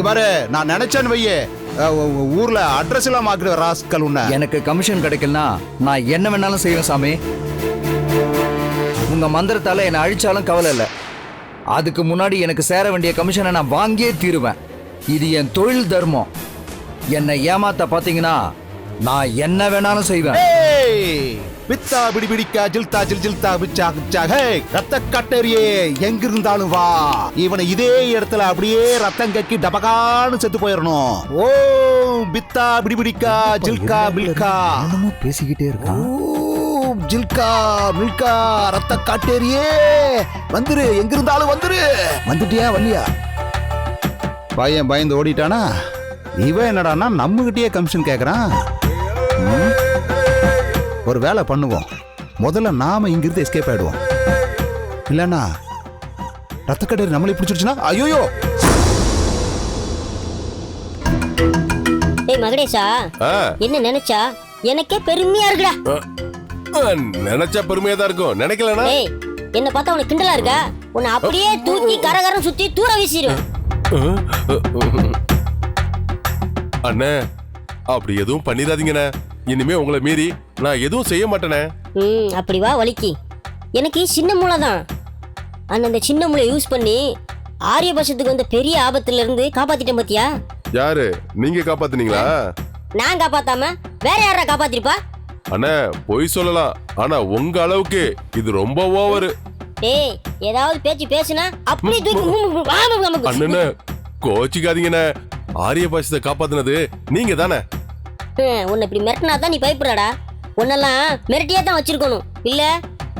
இங்க பாரு, நான் நினைச்சேன்னு வையே, ஊர்ல அட்ரஸ் எல்லாம் மாக்கிற ராஸ்கல் உன்ன. எனக்கு கமிஷன் கிடைக்கலனா நான் என்ன வேணாலும் செய்வேன் சாமி. உங்க மந்திரத்தால என்னை அழிச்சாலும் கவலை இல்லை. அதுக்கு முன்னாடி எனக்கு சேர வேண்டிய கமிஷனை நான் வாங்கியே தீருவேன். இது என் தொழில் தர்மம். என்னை ஏமாத்த பாத்தீங்கன்னா நான் என்ன வேணாலும் செய்வேன். பித்தா பிடி பிடிக்கா ஜில்தா ஜில் ஜில்தா பிச்சா பிச்சா. ஹே, ரத்த கட்டறியே, எங்க இருந்தாலும் வா. இவனை இதே இடத்துல அப்படியே ரத்தம் கக்கி டபகான்னு செத்து போயிடணும். ஓ பித்தா பிடி பிடிக்கா ஜில்கா பில்கா. என்னமோ பேசிக்கிட்டே இருக்கான். ஜில்கா மில்கா ரத்த காட்டேரியே, வந்துரு, எங்க இருந்தாலும் வந்துரு. வந்துட்டியா வல்லியா? பையன் பயந்து ஓடிட்டானா? இவன் என்னடான்னா நம்ம கிட்டயே கமிஷன் கேக்குறான். ஒரு வேலை பண்ணுவோம், முதல்ல நாம இங்கிருந்து எஸ்கேப் ஆயிடுவோம். இல்லன்னா ரத்த கட்டேரி நம்மளே பிடிச்சிருச்சுன்னா ஐயோ. ஏய் மகடேஷா, என்ன நினைச்சா எனக்கே பெருமையா இருக்குடா. நினைச்சா பெருமையா தான் இருக்கும், நினைக்கலனா? ஏய், என்ன பார்த்தா உனக்கு கிண்டலா இருக்கா? உன்னை அப்படியே தூக்கி கரகரம் சுத்தி தூர வீசிடுவேன். அண்ணே, அப்படி எதுவும் பண்ணிடாதீங்கண்ணே. இனிமே உங்களை மீறி நான் எதுவும் செய்ய மாட்டேனே. அப்படி வா வலிக்கு. எனக்கு சின்ன மூளை தான். அந்த சின்ன மூளை யூஸ் பண்ணி ஆரியபட்சத்துக்கு வந்த பெரிய ஆபத்துல இருந்து காப்பாத்திட்டேன் பாத்தியா? யாரு நீங்க காப்பாத்துனீங்களா? நான் காப்பாத்தாம வேற யாரா காப்பாத்திருப்பா? அண்ணே, பொய் சொல்லலாம், ஆனா உங்க அளவுக்கு இது ரொம்ப ஓவரு. டேய், ஏதாவது பேச்சு பேசுனா அப்படியே தூக்கி. அண்ணனே, கோச்சிக்காதீங்கண்ணே. ஆரிய பாஷத்தை காப்பாத்துனது நீங்க தானே. உன்னை இப்படி மிரட்டினா தான் நீ பயப்படுறடா. உன்னெல்லாம் மிரட்டியே தான் வச்சிருக்கணும், இல்ல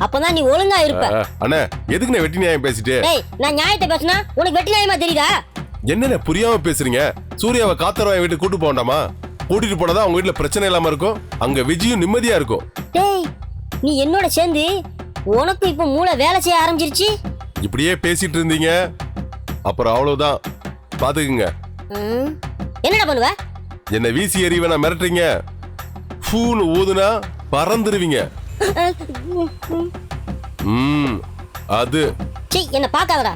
அப்பதான் நீ ஒழுங்கா இருப்ப. அண்ணே, எதுக்கு நான் வெட்டி நியாயம் பேசிட்டு? டேய், நான் நியாயத்தை பேசினா உனக்கு வெட்டி நியாயமா தெரியுதா? என்னென்ன புரியாம பேசுறீங்க? சூர்யாவை காத்தரவாய் வீட்டுக்கு கூட்டு போகண்டாமா? கூட்டிட்டு போனதா உங்க வீட்டுல பிரச்சனை இல்லாம இருக்கும், அங்க விஜயும் நிம்மதியா இருக்கும். டேய், நீ என்னோட சேர்ந்து உனக்கு இப்ப மூளை வேலை செய்ய ஆரம்பிச்சிருச்சு. இப்படியே பேசிட்டு இருந்தீங்க அப்புறம் அவ்வளவுதான், பாத்துக்குங்க. என்னடா பண்ணுவ? என்ன வீசி எறிவன மிரட்டுறீங்க, ஃபூன்னு ஊதுனா பறந்துருவீங்க. அது என்ன பாக்காதடா,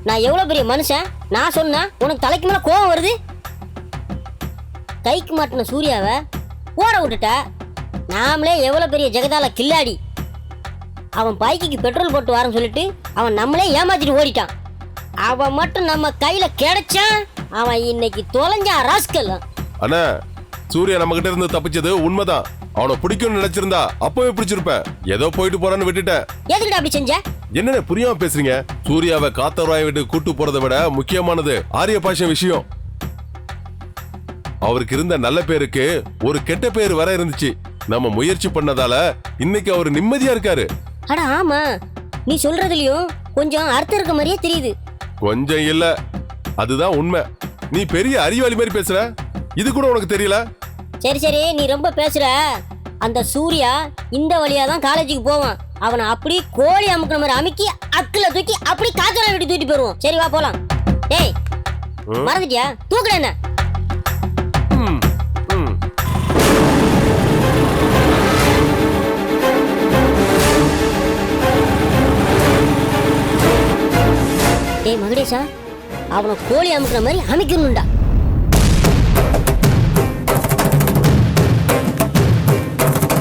நான் எவ்வளவு பெரிய மனுஷன். நான் சொன்னா உனக்கு தலைக்கு மேல கோவம் வருது. கைக்கு மாட்டின சூர்யாவை ஓட விட்டுட்ட. நாமளே எவ்வளவு பெரிய ஜெகதால கில்லாடி. அவன் பைக்கு பெட்ரோல் போட்டு வாரன்னு சொல்லிட்டு அவன் நம்மளே ஏமாத்திட்டு ஓடிட்டான். அவன் மட்டும் நம்ம கையில கிடைச்சான், அவன் இன்னைக்கு தொலைஞ்சான் ராஸ்கல். அண்ணா, சூர்யா நம்ம கிட்ட இருந்து தப்பிச்சது உண்மைதான். அவனை பிடிக்கும்னு நினைச்சிருந்தா அப்பவே பிடிச்சிருப்பேன். ஏதோ போயிட்டு போறான்னு விட்டுட்டேன். எதுக்குடா அப்படி செஞ்ச? என்னென்ன புரியாம பேசுறீங்க? சூர்யாவை காத்தவராய் வீட்டுக்கு கூட்டு போறதை விட முக்கியமானது ஆரிய பாஷம் விஷயம். அவருக்கு இருந்த நல்ல பேருக்கு ஒரு கெட்ட பேர் வர இருந்துச்சு. நம்ம முயற்சி பண்ணதால இன்னைக்கு அவர் நிம்மதியா இருக்காரு. அட ஆமா, நீ சொல்றதுலயும் கொஞ்சம் அர்த்தம் இருக்க மாதிரியே தெரியுது. கொஞ்சம் இல்ல, அதுதான் உண்மை. நீ பெரிய அறிவாளி மாதிரி பேசுற, இது கூட உனக்கு தெரியல? சரி சரி, நீ ரொம்ப பேசுற. அந்த சூர்யா இந்த வழியா தான் காலேஜுக்கு போவான். அவனை அப்படி கோழி அமுக்கிற மாதிரி அமுக்கி அக்குல தூக்கி அப்படி காத்தோட விட்டு தூக்கிட்டு போயிருவோம். சரி வா போலாம். டேய், மறந்துட்டியா? தூக்குற என்ன? டேய் மகடேஷா, அவனை கோழி அமுக்கிற மாதிரி அமைக்கணும்டா.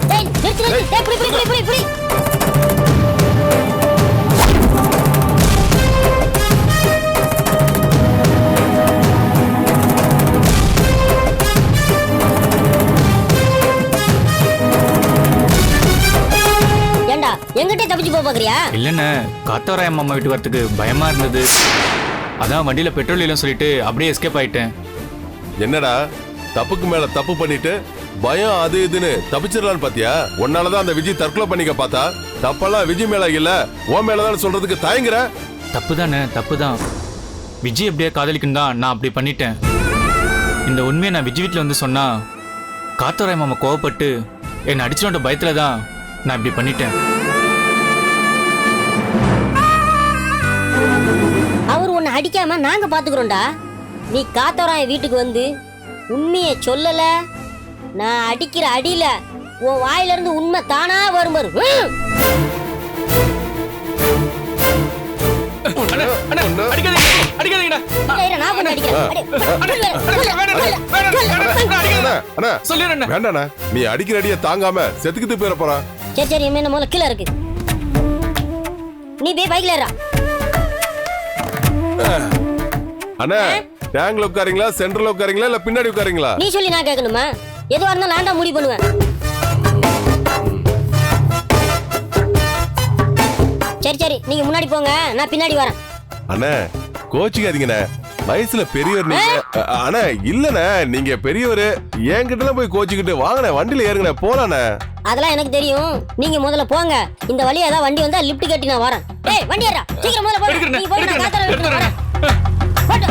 டேய் நிறுத்து நிறுத்து. டேய் புடி புடி புடி புடி புடி. ஏண்டா எங்கிட்ட தப்பிச்சு போக பாக்குறியா? இல்லண்ணே, காத்தவராய மாமா வீட்டு வரத்துக்கு பயமா இருந்தது. அதான் வண்டியில பெட்ரோல் இல்லைன்னு சொல்லிட்டு அப்படியே எஸ்கேப் ஆயிட்டேன். என்னடா தப்புக்கு மேல தப்பு பண்ணிட்டு பயம் அது இதுன்னு தப்பிச்சிடலான்னு பாத்தியா? உன்னாலதான் அந்த விஜய் தற்கொலை பண்ணிக்க பார்த்தா. தப்பெல்லாம் விஜய் மேல இல்ல, உன் மேலதான் சொல்றதுக்கு தயங்குற. தப்பு தானே, தப்பு தான். விஜய் எப்படியா காதலிக்குன்னு தான் நான் அப்படி பண்ணிட்டேன். இந்த உண்மையை நான் விஜய் வீட்டில் வந்து சொன்னா காத்தவராய மாமா கோவப்பட்டு என்னை அடிச்சுட்ட பயத்துல தான் நான் இப்படி பண்ணிட்டேன். அவர் உன்னை அடிக்காம நாங்க பாத்துக்கிறோம்டா. நீ காத்தவராய வீட்டுக்கு வந்து உண்மையை சொல்லல, நான் அடிக்கிற அடியில உன் வாயில இருந்து உண்மை தானா வரும் பாரு. அடிக்காதீங்க நான் கொஞ்சம் அண்ணா சொல்லிடுறேன். வேண்டாண்ணா, நீ அடிக்கிற அடியை தாங்காம செத்துக்கிட்டு போயிட போறான். சரி சரி என்ன முதல்ல கீழே இருக்கு, நீ போய் பைக்ல ஏறா. அண்ணா டேங்க்ல உட்காரீங்களா, சென்டர்ல உட்காரீங்களா, இல்ல பின்னாடி உட்காரீங்களா? நீ சொல்லி நான் கேட்கணுமா? எதுவா இருந்தாலும் நான் தான் முடிவு பண்ணுவேன். சரி சரி நீங்க முன்னாடி போங்க, நான் பின்னாடி வரேன். அண்ணா கோச்சிக்காதீங்கண்ணே, வயசுல பெரியவர் நீங்க. அண்ணா இல்லண்ணே, நீங்க பெரியவர், என்கிட்ட போய் கோச்சிக்கிட்டு வாங்கண்ணே, வண்டியில ஏறுங்கண்ணே, போலாண்ணே. அதெல்லாம் எனக்கு தெரியும், நீங்க முதல்ல போங்க. இந்த வழியா ஏதாவது வண்டி வந்தா லிஃப்ட் கட்டி நான் வரேன். டேய் வண்டி ஏறா, சீக்கிரம் முதல்ல போங்க. நீங்க போய் நான் காத்தால எடுத்துட்டு வரேன். போடு.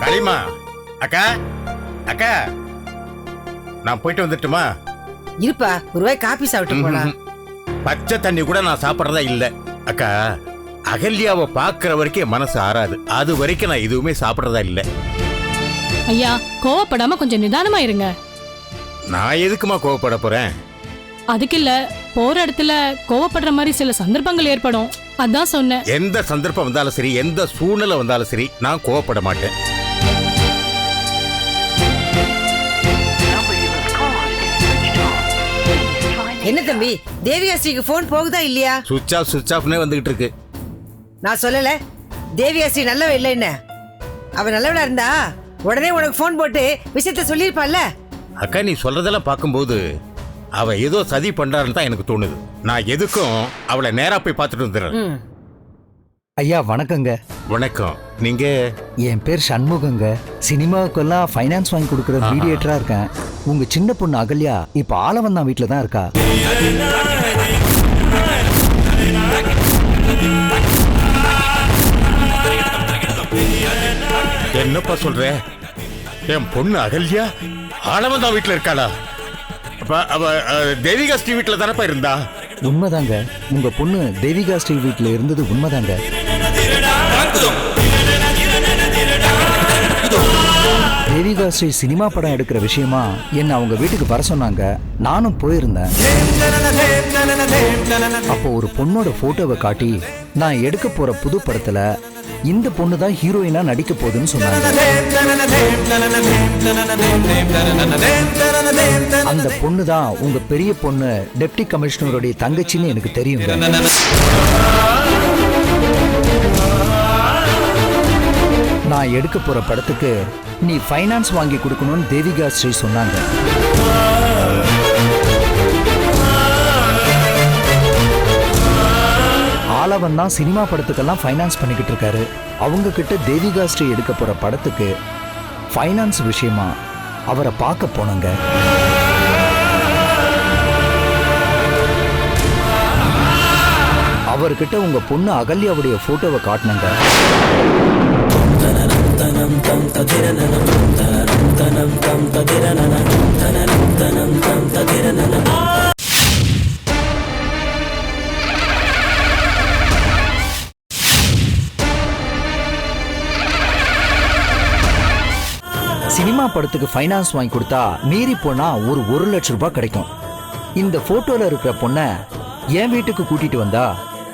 களிமா அக்கா, அக்கா நான் போயிட்டு வந்துட்டுமா? இருப்பா, ஒரு வாய் காபி சாப்பிட்டு போலாம். பச்சை தண்ணி கூட நான் சாப்பிட்றதா இல்ல அக்கா. அகல்யாவை பாக்குற வரைக்கும் என் மனசு ஆறாது, அது வரைக்கும் நான் எதுவுமே சாப்பிட்றதா இல்ல. ஐயா கோவப்படாம கொஞ்சம் நிதானமா இருங்க. நான் எதுக்குமா கோவப்பட போறேன்? அதுக்கு இல்ல, போற இடத்துல கோவப்படுற மாதிரி சில சந்தர்ப்பங்கள் ஏற்படும், அதான் சொன்னேன். எந்த சந்தர்ப்பம் வந்தாலும் சரி, எந்த சூழ்நிலை வந்தாலும் சரி, நான் கோவப்பட மாட்டேன். என்ன தம்பி, தேவிகாஸ்ரீக்கு போன் போகுதா இல்லையா? சுவிட்ச் ஆஃப்னே வந்துகிட்டு இருக்கு. நான் சொல்லல தேவிகாஸ்ரீ நல்லவ இல்ல, என்ன அவ நல்லவளா இருந்தா உடனே உனக்கு போன் போட்டு விஷயத்த சொல்லிருப்பாள்ல. அக்கா நீ சொல்றதெல்லாம் பார்க்கும்போது அவ ஏதோ சதி பண்றாருன்னு தான் எனக்கு தோணுது. நான் எதுக்கும் அவளை நேரா போய் பார்த்துட்டு வந்துடுறேன். ஐயா வணக்கங்க. வணக்கம். நீங்க? என் பேர் சண்முகங்க. சினிமாவுக்கெல்லாம் ஃபைனான்ஸ் வாங்கி கொடுக்குற மீடியேட்டரா இருக்கேன். உங்க சின்ன பொண்ணு அகல்யா இப்ப ஆலவந்தான் வீட்டுல தான் இருக்கா. என்னப்பா சொல்ற? என் பொண்ணு அகல்யா ஆலவந்தான் வீட்டுல இருக்காளா? அவ தேவிகா ஸ்ரீ வீட்டுல தானப்பா இருந்தா? உண்மைதாங்க, உங்க பொண்ணு தேவிகா ஸ்ரீ வீட்டுல இருந்தது உண்மைதாங்க. தேவிகா ஸ்ரீ சினிமா படம் எடுக்கிற விஷயமா என்ன அவங்க வீட்டுக்கு வர சொன்னாங்க. நானும் போயிருந்தேன். அப்போ ஒரு பொண்ணோட போட்டோவை காட்டி நான் எடுக்க போற புது படத்துல இந்த பொண்ணு தான் ஹீரோயினா நடிக்க போகுதுன்னு சொன்னாங்க. அந்த பொண்ணு தான் உங்க பெரிய பொண்ணு டெப்டி கமிஷனருடைய தங்கச்சின்னு எனக்கு தெரியும். நான் எடுக்க போற படத்துக்கு நீ ஃபைனான்ஸ் வாங்கி கொடுக்கணும்னு தேவிகா ஸ்ரீ சொன்னாங்க. ஆலவன் தான் சினிமா படத்துக்கெல்லாம் ஃபைனான்ஸ் பண்ணிக்கிட்டு இருக்காரு. அவங்க கிட்ட தேவிகா ஸ்ரீ எடுக்க போற படத்துக்கு ஃபைனான்ஸ் விஷயமா அவரை பார்க்க போனாங்க. அவர்கிட்ட உங்க பொண்ணு அகல்யாவுடைய போட்டோவை காட்டினாங்க. சினிமா படத்துக்கு ஃபைனான்ஸ் வாங்கி கொடுத்தா மீறி போனா ஒரு 1 லட்சம் ரூபாய் கிடைக்கும். இந்த போட்டோல இருக்கிற பொண்ண என் வீட்டுக்கு கூட்டிட்டு வந்தா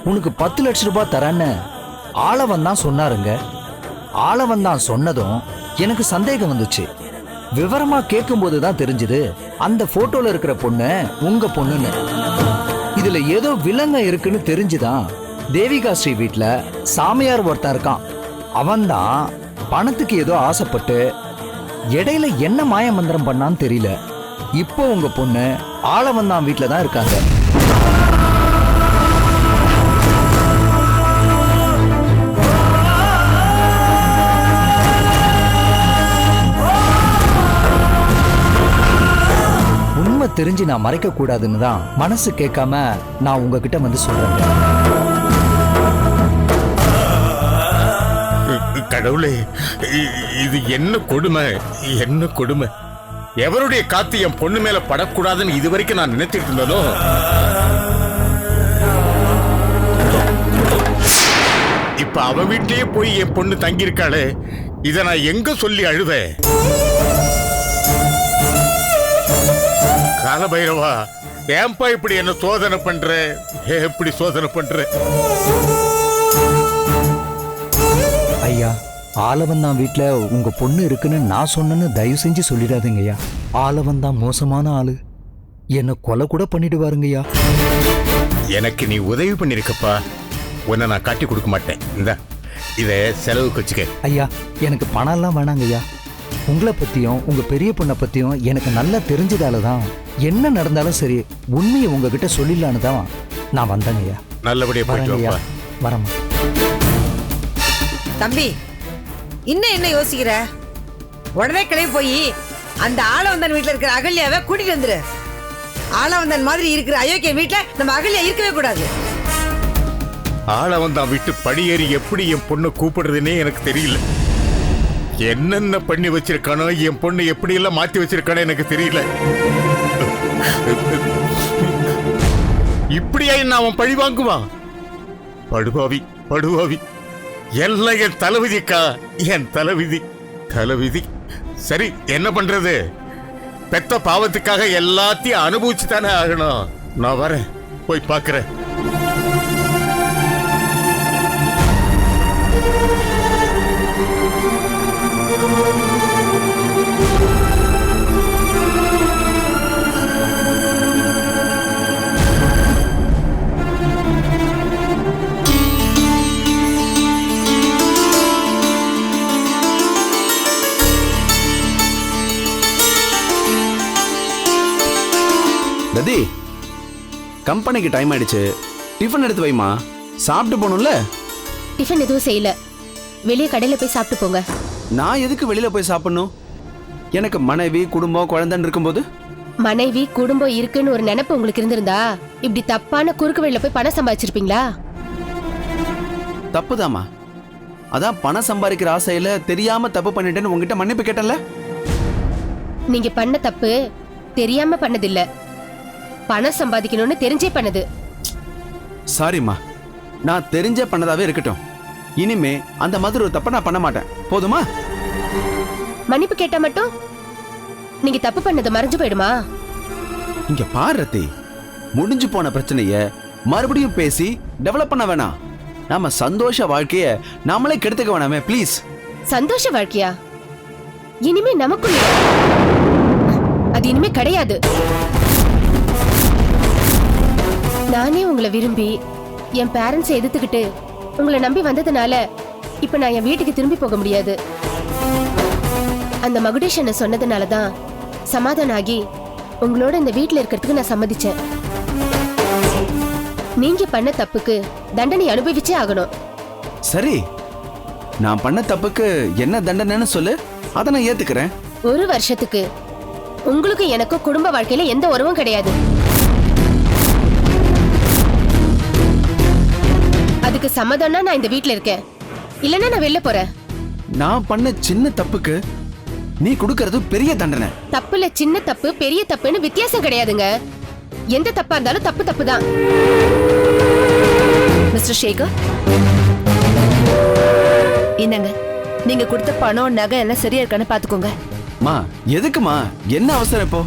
உனக்கு 10 லட்சம் ரூபாய் தரேன்னு ஆளவன் தான் சொன்னாருங்க. ஆளவன் தான் சொன்னதும் எனக்கு சந்தேகம் வந்துச்சு. விவரமா கேட்கும் போதுதான் தெரிஞ்சது அந்த போட்டோல இருக்கிற பொண்ணு உங்க பொண்ணுன்னு. இதுல ஏதோ வில்லங்க இருக்குன்னு தெரிஞ்சுதான் தேவிகா ஸ்ரீ வீட்டுல சாமியார் ஒருத்தன் இருக்கான். அவன்தான் பணத்துக்கு ஏதோ ஆசைப்பட்டு இடையில என்ன மாய மந்திரம் பண்ணான்னு தெரியல. இப்போ உங்க பொண்ணு ஆளவன் தான் வீட்டுல தான் இருக்காங்க. உண்மை தெரிஞ்சு நான் மறைக்க கூடாதுன்னு தான் மனசு கேட்காம நான் உங்ககிட்ட வந்து சொல்றேன். கடவுளே, இது என்ன கொடுமை, என்ன கொடுமை. எவருடைய காத்து என் பொண்ணு மேல படக்கூடாதுன்னு இதுவரைக்கும் நான் நினைச்சிட்டு இருந்தனோ இப்ப அவ வீட்லயே போய் என் பொண்ணு தங்கியிருக்காளே, இத நான் எங்க சொல்லி அழுவேன்? காலபைரவா, ஏன்பா இப்படி என்ன சோதனை பண்ற? எப்படி சோதனை பண்ற? ஐயா, ஆலவன் தான் வீட்டுல உங்க பொண்ணு இருக்குன்னு நான் சொன்னேன்னு தயவு செஞ்சு சொல்லிடாதீங்க ஐயா. ஆலவன் தான் மோசமான ஆளு, என்ன கொலை கூட பண்ணிடுவாருங்கய்யா. எனக்கு நீ உதவி பண்ணிருக்கப்பா, உன்னை நான் காட்டி கொடுக்க மாட்டேன். இந்த இத செலவுக்கு வச்சுக்க. ஐயா, எனக்கு பணம் எல்லாம் வேணாங்க ஐயா. உங்களை பத்தியும் உங்க பெரிய பொண்ணை பத்தியும் எனக்கு நல்லா தெரிஞ்சதால தான் என்ன நடந்தாலும் சரி உண்மையை உங்ககிட்ட சொல்லிடலான்னு தான் நான் வந்தேங்க ஐயா. நல்லபடியா போயிட்டு வரேங்க ஐயா, வாப்பா. வரேம்மா. தம்பி, இன்னும் என்ன யோசிக்கிற? உடனே கிளம்பி போய் அந்த ஆளவந்தன் வீட்டுல இருக்கிற அகல்யாவை கூட்டிட்டு வந்துரு. ஆளவந்தன் மாதிரி இருக்கிற அயோக்கிய வீட்டுல நம்ம அகல்யா இருக்கவே கூடாது. ஆளவன் தான் விட்டு படியேறி எப்படி என் பொண்ணை கூப்பிடுறதுன்னே எனக்கு தெரியல. என்னென்ன பண்ணி வச்சிருக்கானோ, என் பொண்ணு எப்படி எல்லாம் மாத்தி வச்சிருக்கானோ எனக்கு தெரியல. இப்படியா என்ன அவன் பழி வாங்குவான்? படுபாவி படுபாவி, எல்லாம் என் தலைவிதிக்கா, என் தலைவிதி தலைவிதி. சரி, என்ன பண்றது? பெத்த பாவத்துக்காக எல்லாத்தையும் அனுபவிச்சு தானே ஆகணும். நான் வரேன், போய் பார்க்கிறேன். ததி, கம்பெனிக்கு டைம் ஆயிடுச்சு, டிஃபன் எடுத்து வைமா, சாப்பிட்டு போகணும்ல. டிஃபன் எதுவும் செய்யல, வெளியே கடையில போய் சாப்பிட்டு போங்க. நான் எதுக்கு வெளியில போய் சாப்பிடணும்? எனக்கு மனைவி குடும்பம் குழந்தைன்னு இருக்கும்போது. மனைவி குடும்பம் இருக்குன்னு ஒரு நினைப்பு உங்களுக்கு இருந்திருந்தா இப்படி தப்பான குறுக்கு வழியில போய் பணம் சம்பாதிச்சிருப்பீங்களா? தப்புதாம்மா, அதான் பணம் சம்பாதிக்கிற ஆசையில தெரியாம தப்பு பண்ணிட்டேன்னு உங்ககிட்ட மன்னிப்பு கேட்டல. நீங்க பண்ண தப்பு தெரியாம பண்ணதில்ல, பணம் சம்பாதிக்கணும்னு தெரிஞ்சே பண்ணது. சாரிம்மா, நான் தெரிஞ்சே பண்ணதாவே இருக்கட்டும். இனிமே அந்த மாதிரி ஒரு தப்பை நான் பண்ண மாட்டேன், போதுமா? மன்னிப்பு கேட்டா மட்டும் நீங்க தப்பு பண்ணது மறைஞ்சு போயிடுமா? இங்க பாரு ரத்தி, முடிஞ்சு போன பிரச்சனைய மறுபடியும் பேசி டெவலப் பண்ண வேணாம். நாம சந்தோஷ வாழ்க்கைய நாமளே கெடுத்துக்க வேணாமே ப்ளீஸ். சந்தோஷ வாழ்க்கையா? இனிமே நமக்குள்ள அது இனிமே கிடையாது. நானே உங்களை விரும்பி என் பேரண்ட்ஸை எதிர்த்துக்கிட்டு உங்களை நம்பி வந்ததுனால இப்ப நான் என் வீட்டுக்கு திரும்பி போக முடியாது. அந்த மகுடேஷனை சொன்னதுனாலதான் சமாதானம் ஆகி உங்களோட இந்த வீட்டுல இருக்கிறதுக்கு நான் சம்மதிச்சேன். நீங்க பண்ண தப்புக்கு தண்டனை அனுபவிச்சே ஆகணும். சரி, நான் பண்ண தப்புக்கு என்ன தண்டனைன்னு சொல்லு, அதை நான் ஏத்துக்கிறேன். 1 வருஷத்துக்கு உங்களுக்கு எனக்கும் குடும்ப வாழ்க்கையில எந்த உறவும் கிடையாது. அதுக்கு சம்மதம்னா நான் இந்த வீட்ல இருக்கேன், இல்லன்னா நான் வெளில போறேன். நான் பண்ண சின்ன தப்புக்கு நீ கொடுக்கறது பெரிய தண்டனை. தப்புல சின்ன தப்பு பெரிய தப்புன்னு வித்தியாசம் கிடையாதுங்க. எந்த தப்பா இருந்தாலும் தப்பு தப்பு தான். மிஸ்டர் சேகர், என்னங்க, நீங்க கொடுத்த பணம் நகை எல்லாம் சரியா இருக்கான்னு பாத்துக்கோங்க. மா, எதுக்குமா? என்ன அவசரம் இப்போ?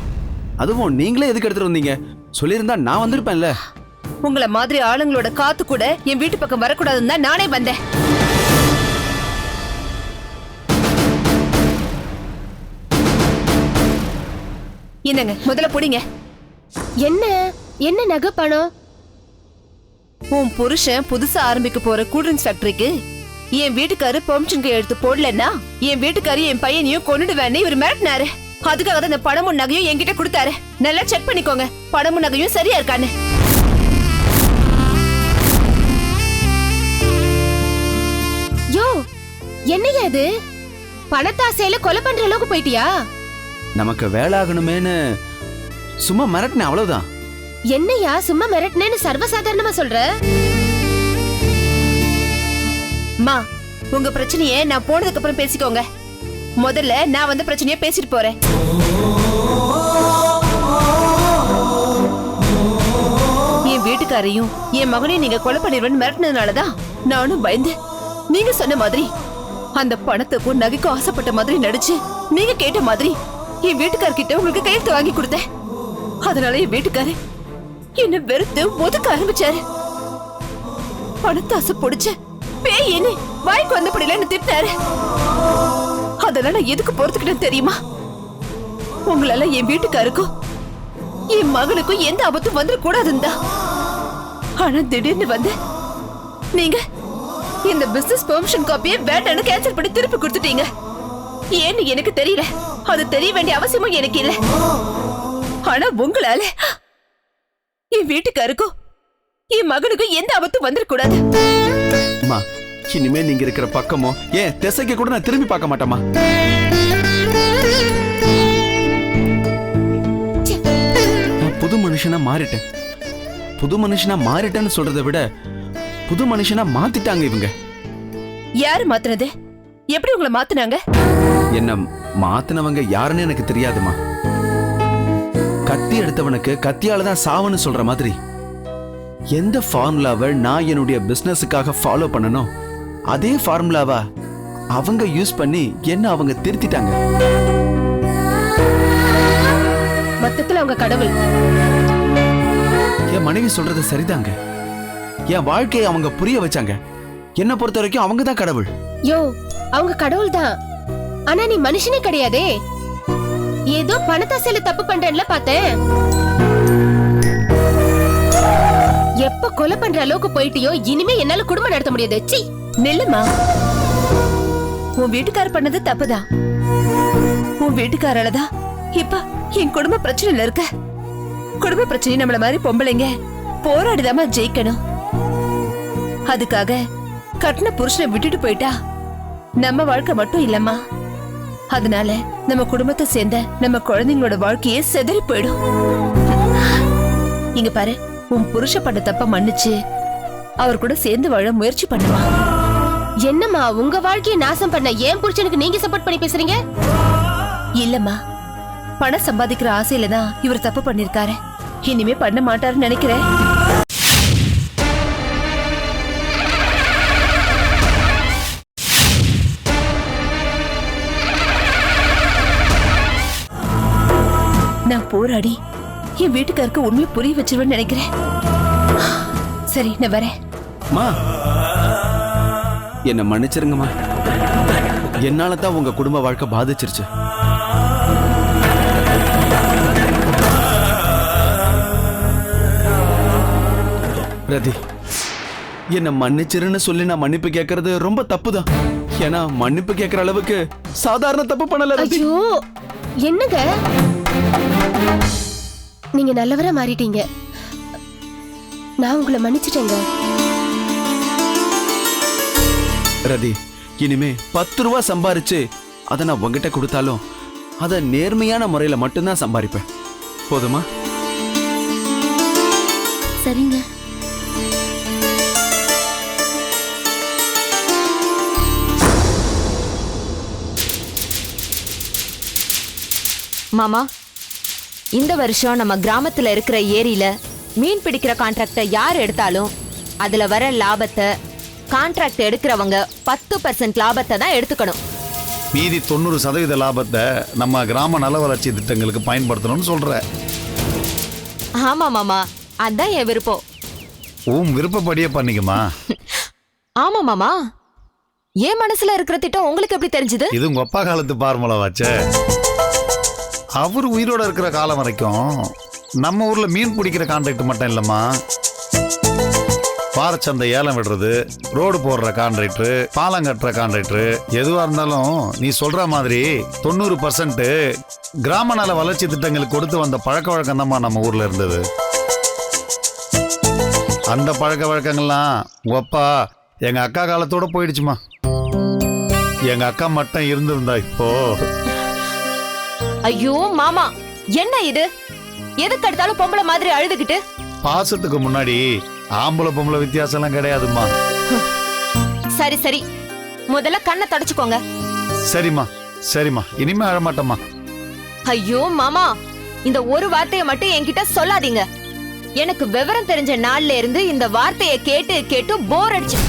அதுவும் நீங்களே எதுக்கு எடுத்துட்டு வந்தீங்க? சொல்லியிருந்தா நான் வந்திருப்பேன்ல. உங்கள மாதிரி ஆளுங்களோட காத்து கூட என் வீட்டு பக்கம் வரக்கூடாதுன்னு தான் நானே வந்தேன். என்னங்க, முதல்ல புடிங்க. என்ன என்ன நகை பணம்? உன் புருஷன் புதுசா ஆரம்பிக்க போற கூல்ட்ரிங்க்ஸ் ஃபேக்டரிக்கு என் வீட்டுக்காரு பெர்மிஷன் எடுத்து போடலன்னா என் வீட்டுக்காரு என் பையனையும் கொண்டுடுவேன்னு இவர் மிரட்டினாரு. அதுக்காக தான் இந்த பணமும் நகையும் என்கிட்ட கொடுத்தாரு. நல்லா செக் பண்ணிக்கோங்க, பணமும் நகையும் சரியா இருக்கான்னு. யோ, என்னையா இது? பணத்தாசையில கொலை பண்ற அளவுக்கு போயிட்டியா? நமக்கு வேலை ஆகணுமேனு சும்மா மிரட்டினேன், அவ்வளவுதான். என்னையா சும்மா மிரட்டினேன்னு சர்வசாதாரணமா சொல்ற? மா, உங்க பிரச்சனையை நான் போனதுக்கு அப்புறம் பேசிக்கோங்க. முதல்ல நான் வந்து பிரச்சனையை பேசிட்டு போறேன். என் வீட்டுக்காரையும் என் மகனையும் நீங்க கொலை பண்ணிடுவேன்னு மிரட்டினதுனாலதான் நானும் பயந்து நீங்க சொன்ன மாதிரி அந்த பணத்துக்கும் நகைக்கும் ஆசைப்பட்ட மாதிரி நடிச்சு நீங்க கேட்ட மாதிரி என் வீட்டுக்காரர்கிட்ட உங்களுக்கு கையெழுத்து வாங்கி கொடுத்தேன். அதனால என் வீட்டுக்காரு என்ன வெறுத்து ஒதுக்க ஆரம்பிச்சாரு. பணத்தாசை பிடிச்ச பேயின்னு வாய்க்கு வந்தபடியில என்ன திட்டினாரு. அதெல்லாம் நான் எதுக்கு பொறுத்துக்கிட்டேன் தெரியுமா? உங்களால என் வீட்டுக்காருக்கும் என் மகளுக்கும் எந்த ஆபத்தும் வந்துடக்கூடாதுன்னு தான். ஆனா திடீர்னு வந்து நீங்க இந்த பிசினஸ் பெர்மிஷன் காப்பியை வேண்டான்னு கேன்சல் பண்ணி திருப்பி கொடுத்துட்டீங்க. ஏன்னு எனக்கு தெரியல, அது தெரிய வேண்டிய அவசியமும் எனக்கு இல்ல. ஆனா உங்களால என் வீட்டுக்காருக்கும் என் மகனுக்கும் எந்த ஆபத்தும் வந்துடக்கூடாது. அம்மா, இனிமே நீங்க இருக்கிற பக்கமோ ஏன் திசைக்கு கூட நான் திரும்பி பார்க்க மாட்டேமா. நான் புது மனுஷனா மாறிட்டேன். புது மனுஷனா மாறிட்டேன்னு சொல்றதை விட புது மனுஷனா மாத்திட்டாங்க இவங்க. யாரு மாத்துனது? எப்படி உங்களை மாத்துனாங்க? என்ன மாத்தினவங்க யாருன்னு எனக்கு தெரியாதுமா. கத்தி எடுத்தவனுக்கு கத்தியால தான் சாவுன்னு சொல்ற மாதிரி எந்த ஃபார்முலாவை நான் என்னுடைய பிசினஸுக்காக ஃபாலோ பண்ணனோ அதே ஃபார்முலாவா அவங்க யூஸ் பண்ணி என்ன அவங்க திருத்திட்டாங்க. மொத்தத்துல அவங்க கடவுள். என் மனைவி சொல்றது சரிதாங்க. என் வாழ்க்கையை அவங்க புரிய வச்சாங்க. என்ன பொறுத்த வரைக்கும் அவங்க தான் கடவுள். யோ, அவங்க கடவுள் தான். ஆனா நீ மனுஷனே கிடையாதே. ஏதோ பணத்தாசையில தப்பு பண்றேன்ல பார்த்தேன். எப்ப கொலை பண்ற அளவுக்கு போயிட்டியோ இனிமே என்னால குடும்பம் நடத்த முடியாது. சீ, நெல்லுமா, உன் வீட்டுக்கார பண்ணது தப்புதான். உன் வீட்டுக்காராலதான் இப்ப என் குடும்ப பிரச்சனைல இருக்க. குடும்ப பிரச்சனை நம்மள மாதிரி பொம்பளைங்க போராடிதாமா ஜெயிக்கணும். அதுக்காக கட்டின புருஷனை விட்டுட்டு போயிட்டா நம்ம வாழ்க்கை மட்டும் இல்லம்மா, அதனால நம்ம குடும்பத்தை சேர்ந்த நம்ம குழந்தைங்களோட வாழ்க்கையே செதறி போயிடும். இங்க பாரு, உன் புருஷ பண்ண தப்ப மன்னிச்சு அவர் கூட சேர்ந்து வாழ முயற்சி பண்ணுமா. என்னம்மா உங்க வாழ்க்கையை நாசம் பண்ண ஏன் புருஷனுக்கு நீங்க சப்போர்ட் பண்ணி பேசுறீங்க? இல்லம்மா, பணம் சம்பாதிக்கிற ஆசையில தான் இவர் தப்பு பண்ணிருக்காரு. இனிமே பண்ண மாட்டாருன்னு நினைக்கிறேன். நான் போராடி என் வீட்டுக்காருக்கு உண்மையை புரிய வச்சிருவேன்னு நினைக்கிறேன். சரி, நான் வரேன். என்ன மன்னிச்சிருங்கம்மா. என்னால தான் உங்க குடும்ப வாழ்க்கை பாதிச்சிருச்சு. பிரதி, என்ன மன்னிச்சிருன்னு சொல்லி நான் மன்னிப்பு கேட்கறது ரொம்ப தப்புதான். ஏன்னா மன்னிப்பு கேட்கற அளவுக்கு சாதாரண தப்பு பண்ணல. ஐயோ, என்னங்க நீங்க நல்லவரா மாறிட்டீங்க. நான் உங்களை மன்னிச்சிட்டேங்க. ரதி, இனிமே 10 ரூபா சம்பாரிச்சு அதை நான் உங்ககிட்ட கொடுத்தாலும் அதை நேர்மையான முறையில மட்டும்தான் சம்பாதிப்பேன். போதுமா? சரிங்க. மாமா, இந்த வருஷம் நம்ம கிராமத்துல இருக்கிற ஏரியில மீன் பிடிக்கிற கான்ட்ராக்டை யார் எடுத்தாலும் அதுல வர லாபத்தை கான்ட்ராக்ட் எடுக்கிறவங்க 10% லாபத்தை தான் எடுத்துக்கணும். மீதி 90% லாபத்தை நம்ம கிராம நல வளர்ச்சி திட்டங்களுக்கு பயன்படுத்தணும்னு சொல்ற. ஆமா மாமா, அதான் என் விருப்பம். உன் விருப்பப்படியே பண்ணிக்குமா. ஆமா மாமா, என் மனசுல இருக்கிற திட்டம் உங்களுக்கு எப்படி தெரிஞ்சது? இது உங்க அப்பா காலத்து பார்முலா வாச்சே. அவர் உயிரோட இருக்கிற காலம் வரைக்கும் நம்ம ஊர்ல மீன் பிடிக்கிற கான்ட்ராக்ட் மட்டும் இல்லம்மா, பாரச்சந்தை ஏலம் விடுறது, ரோடு போடுற கான்ட்ராக்டர், பாலம் கட்டுற கான்ட்ராக்டர், எதுவா இருந்தாலும் நீ சொல்ற மாதிரி 90% கிராம நல வளர்ச்சி திட்டங்களுக்கு கொடுத்து வந்த பழக்க வழக்கம் தான்மா நம்ம ஊர்ல இருந்தது. அந்த பழக்க வழக்கங்கள்லாம் உங்க அப்பா எங்க அக்கா காலத்தோட போயிடுச்சுமா. எங்க அக்கா மட்டும் இருந்திருந்தா இப்போ. ஐயோ மாமா, என்ன இது? எதுக்கு எடுத்தாலும் பொம்பளை மாதிரி அழுதுகிட்டு? பாசத்துக்கு முன்னாடி ஆம்பளை பொம்பளை வித்தியாசம் எல்லாம் கிடையாதுமா. சரி சரி, முதல்ல கண்ணை தொடச்சுக்கோங்க. சரிம்மா சரிம்மா, இனிமே அழமாட்டம்மா. ஐயோ மாமா, இந்த ஒரு வார்த்தையை மட்டும் என்கிட்ட சொல்லாதீங்க. எனக்கு விவரம் தெரிஞ்ச நாள்ல இருந்து இந்த வார்த்தையை கேட்டு கேட்டு போர் அடிச்சு.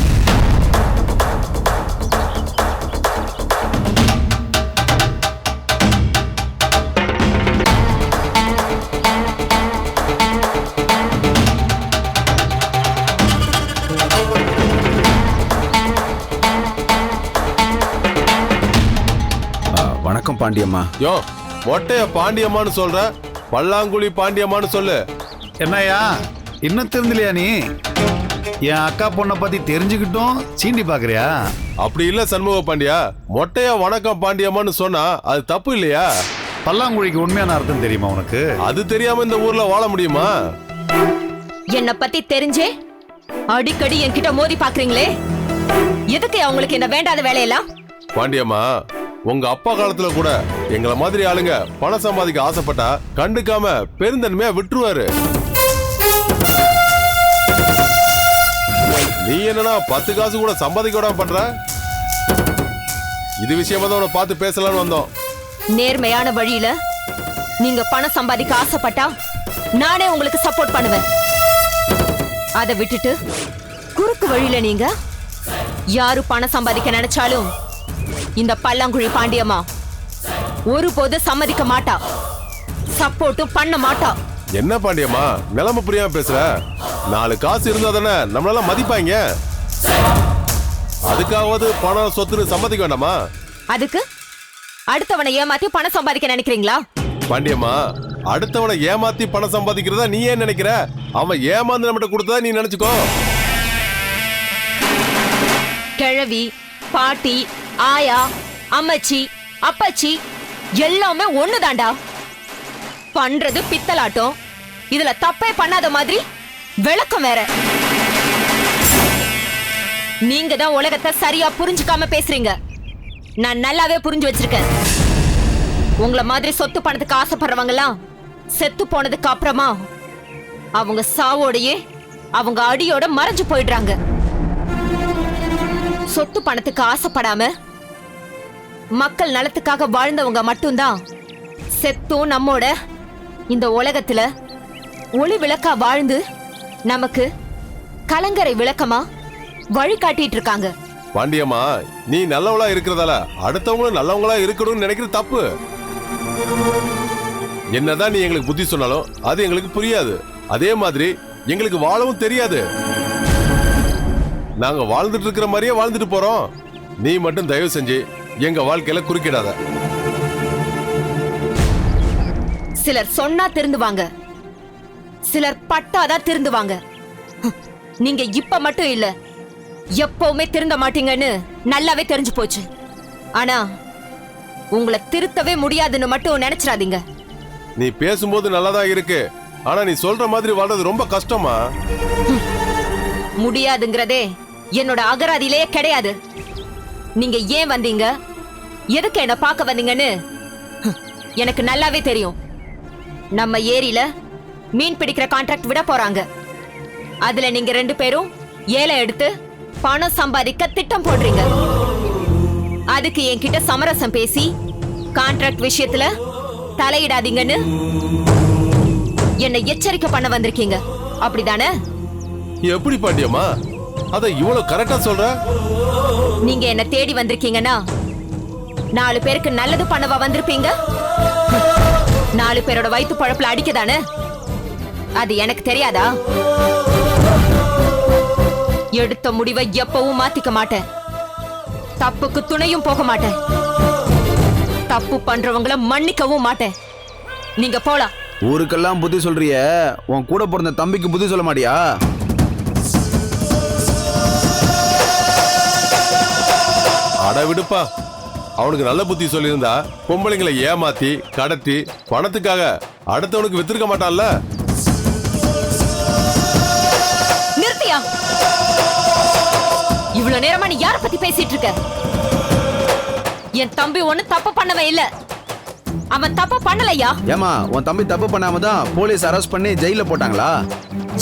பாண்டியம்மா. யோ மொட்டைய பாண்டியம்மான்னு சொல்ற, பல்லாங்குழி பாண்டியம்மான்னு சொல்லு. என்னய்யா இன்னும் தெரிஞ்சலையா நீ? என் அக்கா பொண்ணை பத்தி தெரிஞ்சுக்கிட்டும் சீண்டி பாக்குறியா? அப்படி இல்ல சண்முக பாண்டியா, மொட்டைய வணக்கம் பாண்டியம்மான்னு சொன்னா அது தப்பு இல்லையா? பல்லாங்குழிக்கு உண்மையான அர்த்தம் தெரியுமா உனக்கு? அது தெரியாம இந்த ஊர்ல வாழ முடியுமா? என்ன பத்தி தெரிஞ்சே அடிக்கடி என்கிட்ட மோதி பாக்குறீங்களே, எதுக்கு அவங்களுக்கு என்ன வேண்டாத வேலையெல்லாம்? பாண்டியம்மா, உங்க அப்பா காலத்துல கூட எங்களை மாதிரி ஆளுங்க பணம் சம்பாதிக்க ஆசைப்பட்டா கண்டுக்காம பெருந்தன்மையா விட்டுருவாரு. நீ என்னன்னா 10 காசு கூட சம்பாதிக்க விடாம பண்ற? இது விஷயமா தான் உன்னை பார்த்து பேசலாம்னு வந்தோம். நேர்மையான வழியில நீங்க பணம் சம்பாதிக்க ஆசைப்பட்டா நானே உங்களுக்கு சப்போர்ட் பண்ணுவேன். அதை விட்டுட்டு குறுக்கு வழியில நீங்க யாரு பணம் சம்பாதிக்க நினைச்சாலும் இந்த பல்லாங்குழி பாண்டியம்மா ஒருபோது சம்மதிக்க மாட்டா, சப்போர்ட்டும் பண்ண மாட்டா. என்ன பாண்டியம்மா நிலைமை புரியாம பேசுற? 4 காசு இருந்தா தானே நம்மளால மதிப்பாங்க. அதுக்காவது பணம் சொத்துன்னு சம்பாதிக்க வேண்டாமா? அதுக்கு அடுத்தவனை ஏமாத்தி பணம் சம்பாதிக்க நினைக்கிறீங்களா? பாண்டியம்மா, அடுத்தவனை ஏமாத்தி பணம் சம்பாதிக்கிறதா நீ ஏன் நினைக்கிற? அவன் ஏமாந்து நம்மகிட்ட கொடுத்ததா நீ நினைச்சுக்கோ. கிழவி, பாட்டி, ஆயா, அம்மச்சி, அப்பச்சி எல்லாமே ஒண்ணுதாண்டா. பண்றது பித்தலாட்டம். இதுல தப்பே பண்ணாத மாதிரி விளக்கம் வேற. நீங்க தான் உலகத்தை சரியா புரிஞ்சுக்காம பேசுறீங்க. நான் நல்லாவே புரிஞ்சு வச்சிருக்கேன். உங்களை மாதிரி சொத்து பணத்துக்கு ஆசைப்படுறவங்க எல்லாம் செத்து போனதுக்கு அப்புறமா அவங்க சாவோடையே அவங்க அடியோட மறைஞ்சு போயிடுறாங்க. சொத்து பணத்துக்கு ஆசைப்படாம மக்கள் நலத்துக்காக வாழ்ந்தவங்க மட்டும்தான் செத்தும் நம்மோட இந்த உலகத்துல ஒளி விளக்கா வாழ்ந்து நமக்கு கலங்கரை விளக்கமா வழி காட்டிட்டு இருக்காங்க. பாண்டியம்மா, நீ நல்லவளா இருக்கிறதால அடுத்தவங்களும் நல்லவங்களா இருக்கணும்னு நினைக்கிறது தப்பு. என்னதான் நீ எங்களுக்கு புத்தி சொன்னாலும் அது எங்களுக்கு புரியாது. அதே மாதிரி எங்களுக்கு வாழவும் தெரியாது. நாங்க வாழ்ந்துட்டு இருக்கிற மாதிரியே வாழ்ந்துட்டு போறோம். நீ மட்டும் தயவு செஞ்சு எங்க வாழ்க்கையில குறுக்கிடாத. சிலர் சொன்னா திருந்துவாங்க, சிலர் பட்டாதான் திருந்துவாங்க. நீங்க இப்ப மட்டும் இல்ல, எப்பவுமே திருந்த மாட்டீங்கன்னு நல்லாவே தெரிஞ்சு போச்சு. ஆனா உங்களை திருத்தவே முடியாதுன்னு மட்டும் நினைச்சிடாதீங்க. நீ பேசும்போது நல்லாதான் இருக்கு, ஆனா நீ சொல்ற மாதிரி வாழ்றது ரொம்ப கஷ்டமா. முடியாதுங்கிறதே என்னோட அகராதியிலேயே கிடையாது. நீங்க ஏன் வந்தீங்க, எதுக்கு என்ன பார்க்க வந்தீங்கன்னு எனக்கு நல்லாவே தெரியும். நம்ம ஏரியில மீன் பிடிக்கிற கான்ட்ராக்ட் விட போறாங்க. அதுல நீங்க 2 பேரும் ஏலம் எடுத்து பணம் சம்பாதிக்க திட்டம் போடுறீங்க. அதுக்கு என்கிட்ட சமரசம் பேசி கான்ட்ராக்ட் விஷயத்துல தலையிடாதீங்கன்னு என்னை எச்சரிக்கை பண்ண வந்திருக்கீங்க, அப்படிதானே? எப்படி பாண்டியம்மா அத இவ்வளவு கரெக்டா சொல்ற? நீங்க என்ன தேடி வந்திருக்கீங்கன்னா 4 பேருக்கு நல்லது பண்ணவா வந்திருப்பீங்க? 4 பேரோட வயிற்று பழப்புல அடிக்கதானே? அது எனக்கு தெரியாதா? எடுத்த முடிவை எப்பவும் மாத்திக்க மாட்டேன். தப்புக்கு துணையும் போக மாட்டேன். தப்பு பண்றவங்கள மன்னிக்கவும் மாட்டேன். நீங்க போலாம். ஊருக்கெல்லாம் புத்தி சொல்றிய, உன் கூட பிறந்த தம்பிக்கு புத்தி சொல்ல மாட்டியா? அட விடுப்பா, அவனுக்கு நல்ல புத்தி சொல்லியிருந்தா பொம்பளைங்களை ஏமாத்தி கடத்தி பணத்துக்காக அடுத்தவனுக்கு வித்திருக்க மாட்டான்ல. நிறுத்தியா? இவ்வளவு நேரமா நீ யார பத்தி பேசிட்டு இருக்க? என் தம்பி ஒண்ணு தப்பு பண்ணவே இல்ல. அவன் தப்பு பண்ணலையா? ஏமா, உன் தம்பி தப்பு பண்ணாம தான் போலீஸ் அரெஸ்ட் பண்ணி ஜெயில போட்டாங்களா?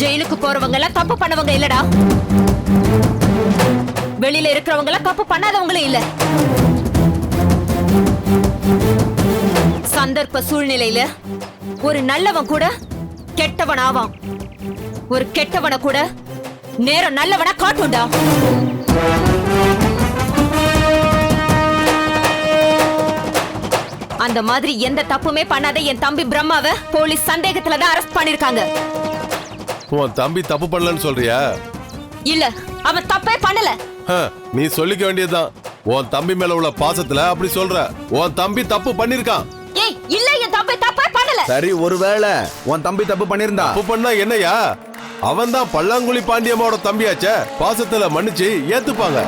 ஜெயிலுக்கு போறவங்க எல்லாம் தப்பு பண்ணவங்க இல்லடா. வெளியில இருக்கிறவங்க எல்லாம் தப்பு பண்ணாதவங்களும் இல்ல. சந்தர்ப்ப சூழ்நிலையில ஒரு நல்லவன் கூட கெட்டவன் ஆவான். ஒரு கெட்டவனை கூட நேரம் நல்லவனா காட்டும்டா. அந்த மாதிரி எந்த தப்புமே பண்ணாத என் தம்பி பிரம்மாவை போலீஸ் சந்தேகத்துல தான் அரெஸ்ட் பண்ணிருக்காங்க. உன் தம்பி தப்பு பண்ணலன்னு சொல்றியா? இல்ல, அவன் தப்பே பண்ணல. நீ சொல்லிக்க வேண்டியதுதான். உன் தம்பி மேல உள்ள பாசத்துல அப்படி சொல்ற. உன் தம்பி தப்பு பண்ணிருக்கான். ஏய் இல்ல என் தம்பி தப்பே பண்ணல. சரி, ஒருவேளை உன் தம்பி தப்பு பண்ணிருந்தா? தப்பு பண்ணா என்னையா? அவன் தான் பல்லாங்குழி பாண்டியம்மாவோட தம்பியாச்சே. பாசத்துல மன்னிச்சு ஏத்துப்பாங்க.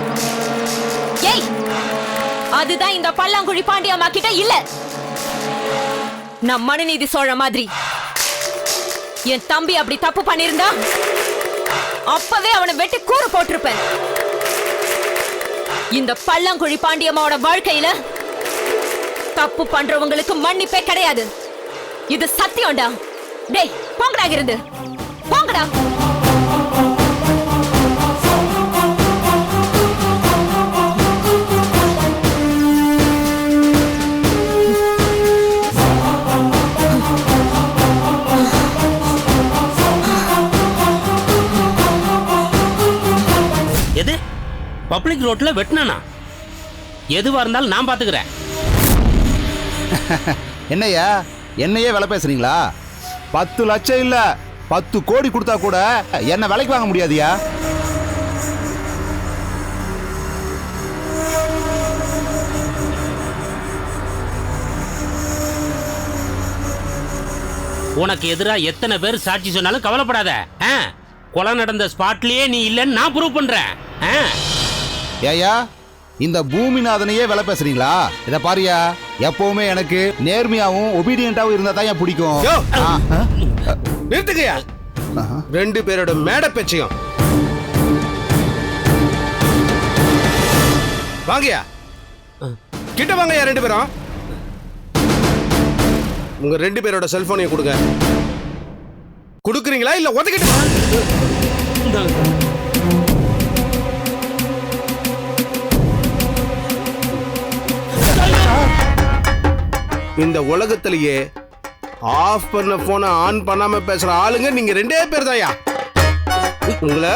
ஏய் அதுதான் இந்த பல்லாங்குழி பாண்டியம்மா கிட்ட இல்ல. நான் மனுநீதி சோழ மாதிரி என் தம்பி அப்படி தப்பு பண்ணிருந்தா அப்பவே அவனை வெட்டி கூறு போட்டிருப்பேன். இந்த பல்லாங்குழி பாண்டியம்மாவோட வாழ்க்கையில தப்பு பண்றவங்களுக்கு மன்னிப்பே கிடையாது. இது சத்தியம்டா. டேய் போங்கடா இருந்து, போங்கடா. எது பப்ளிக் ரோட்ல வெட்டினானா? எதுவா இருந்தாலும் நான் பாத்துக்கிறேன். என்னையா என்னையே விலை பேசுறீங்களா? 10 லட்சம் இல்ல 10 கோடி கொடுத்தா கூட என்ன விலைக்கு வாங்க முடியாதியா? உனக்கு எதிரா எத்தனை பேர் சாட்சி சொன்னாலும் கவலைப்படாத. கொலை நடந்த ஸ்பாட்லயே நீ இல்லன்னு நான் ப்ரூவ் பண்றேன். ஏயா இந்த பூமிநாதனையே விலை பேசுறீங்களா? இத பாரியா, எப்பவுமே எனக்கு நேர்மையாவும் ஒபீடியன்ட்டாவும் இருந்தா தான் பிடிக்கும். நிறுத்துக்கயா 2 பேரோட மேடை பேச்சையும். வாங்கயா, கிட்ட வாங்கயா 2 பேரும். உங்க 2 பேரோட செல்போனையும் கொடுங்க. கொடுக்குறீங்களா இல்ல ஒதுக்கிட்டு? இந்த உலகத்திலேயே ஆஃப் பண்ண போன ஆன் பண்ணாம பேசுற ஆளுங்க நீங்க 2 பேர் தான்யா. உங்களை